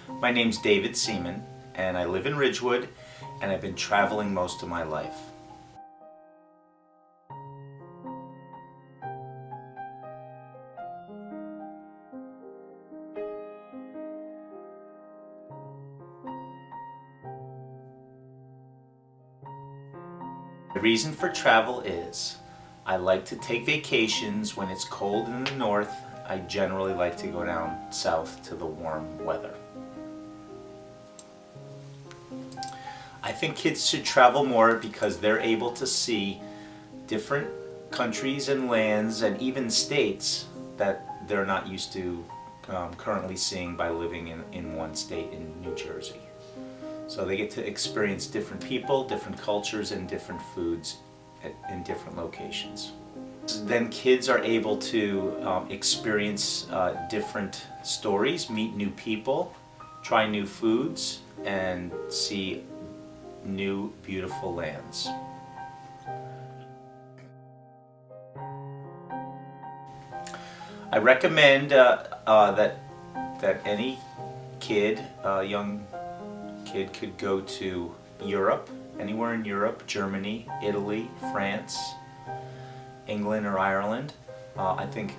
My name's David Seaman, and I live in Ridgewood, and I've been traveling most of my life. The reason for travel is I like to take vacations when it's cold in the north. I generally like to go down south to the warm weather. I think kids should travel more because they're able to see different countries and lands and even states that they're not used to currently seeing by living in one state in New Jersey. So they get to experience different people, different cultures, and different foods in different locations. Then kids are able to experience different stories, meet new people, try new foods, and see new beautiful lands. I recommend that any kid, young kid, could go to Europe, anywhere in Europe, Germany, Italy, France, England or Ireland. I think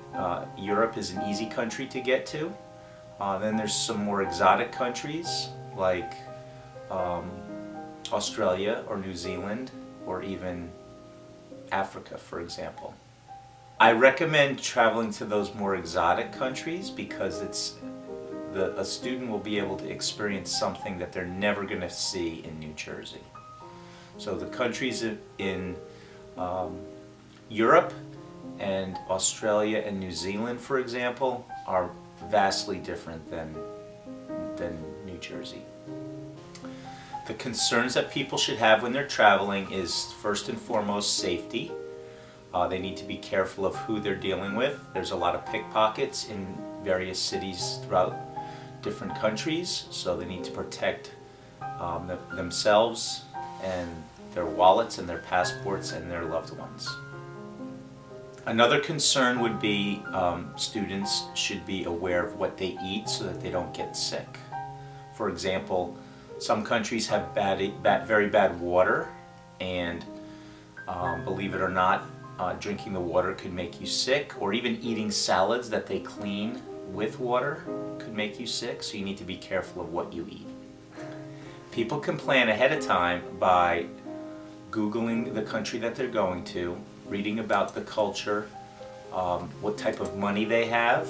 Europe is an easy country to get to. Then there's some more exotic countries like Australia or New Zealand, or even Africa, for example. I recommend traveling to those more exotic countries because a student will be able to experience something that they're never going to see in New Jersey. So the countries in Europe and Australia and New Zealand, for example, are vastly different than New Jersey. The concerns that people should have when they're traveling is first and foremost safety. They need to be careful of who they're dealing with. There's a lot of pickpockets in various cities throughout different countries, so they need to protect themselves and their wallets and their passports and their loved ones. Another concern would be students should be aware of what they eat so that they don't get sick. For example, some countries have very bad water, and believe it or not, drinking the water could make you sick, or even eating salads that they clean with water could make you sick, so you need to be careful of what you eat. People can plan ahead of time by Googling the country that they're going to, reading about the culture, what type of money they have,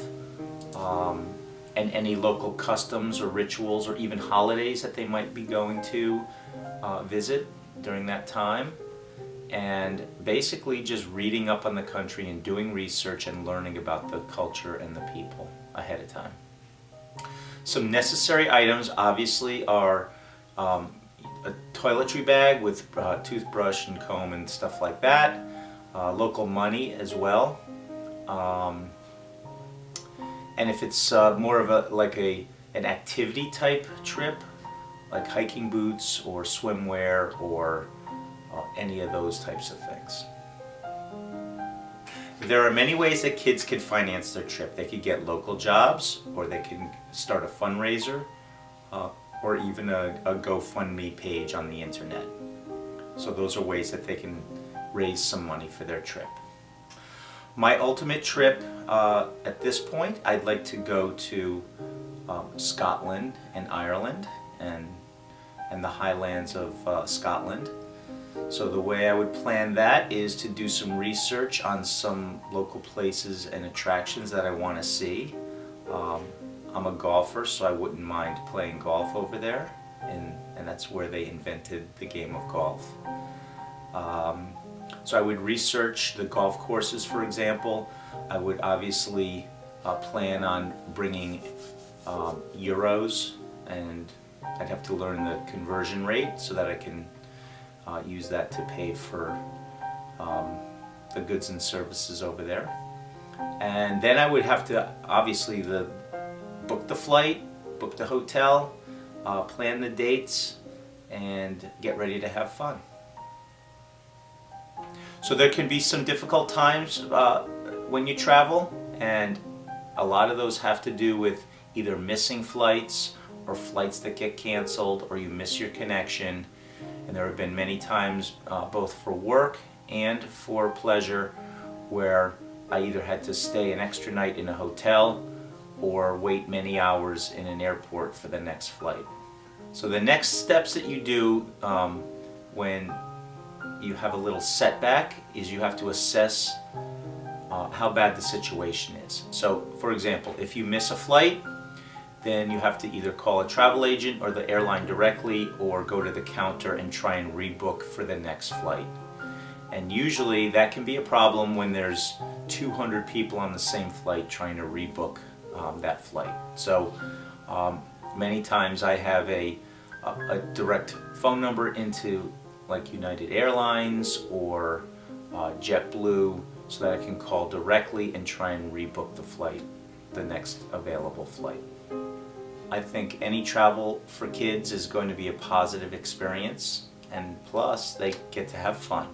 and any local customs or rituals or even holidays that they might be going to visit during that time. And basically just reading up on the country and doing research and learning about the culture and the people ahead of time. Some necessary items obviously are a toiletry bag with toothbrush and comb and stuff like that, local money as well. And if it's more of an activity type trip, like hiking boots or swimwear or any of those types of things. There are many ways that kids can finance their trip. They could get local jobs, or they can start a fundraiser, or even a GoFundMe page on the internet. So those are ways that they can raise some money for their trip. My ultimate trip, at this point, I'd like to go to Scotland and Ireland and the Highlands of Scotland. So the way I would plan that is to do some research on some local places and attractions that I want to see. I'm a golfer, so I wouldn't mind playing golf over there, and that's where they invented the game of golf. So I would research the golf courses, for example. I would obviously plan on bringing euros, and I'd have to learn the conversion rate so that I can use that to pay for the goods and services over there. And then I would have to obviously book the flight, book the hotel, plan the dates, and get ready to have fun. So there can be some difficult times when you travel, and a lot of those have to do with either missing flights or flights that get canceled, or you miss your connection. And there have been many times, both for work and for pleasure, where I either had to stay an extra night in a hotel or wait many hours in an airport for the next flight. So the next steps that you do when you have a little setback is you have to assess how bad the situation is. So for example, if you miss a flight, then you have to either call a travel agent or the airline directly, or go to the counter and try and rebook for the next flight. And usually that can be a problem when there's 200 people on the same flight trying to rebook that flight. So many times I have a direct phone number into like United Airlines or JetBlue, so that I can call directly and try and rebook the flight, the next available flight. I think any travel for kids is going to be a positive experience, and plus they get to have fun.